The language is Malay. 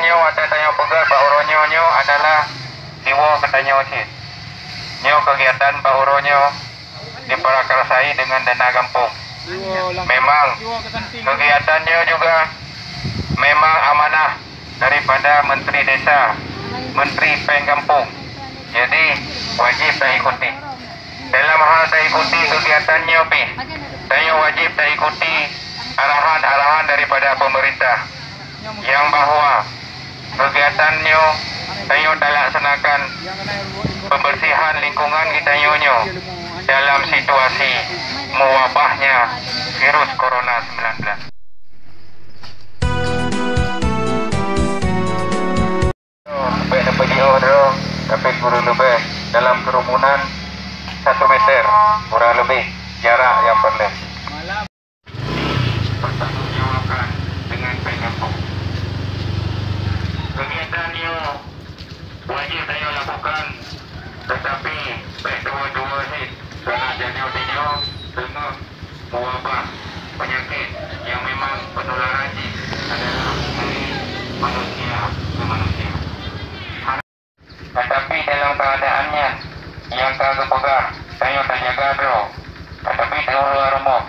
nyo atau tanya pegal Pak Uronyo nyo adalah siwa katanya osis. Nyo kegiatan Pak Uronyo diperakarsai dengan dana kampung. Memang kegiatannya juga memang amanah daripada Menteri Desa, Menteri Pengkampung. Jadi wajib saya ikuti. Dalam hal saya ikuti kegiatannya, saya wajib saya ikuti arahan-arahan daripada pemerintah yang bahwa kegiatannya saya telah laksanakan pembersihan lingkungan kita nyonya dalam situasi mewabahnya virus corona 19. Sampai dapat jauh tapi kurang lebih dalam kerumunan 1 meter kurang lebih jarak yang perlu. Pertanggungjawabkan dengan Pengkampung. Kegiatan yang wajib saya lakukan, tetapi dua-dua hit kerana jadinya tengah mewabah penyakit yang memang penularan adalah dari manusia ke manusia. Tetapi dalam keadaannya yang kagak pegah, saya tak jaga bro. Tetapi di luar rumah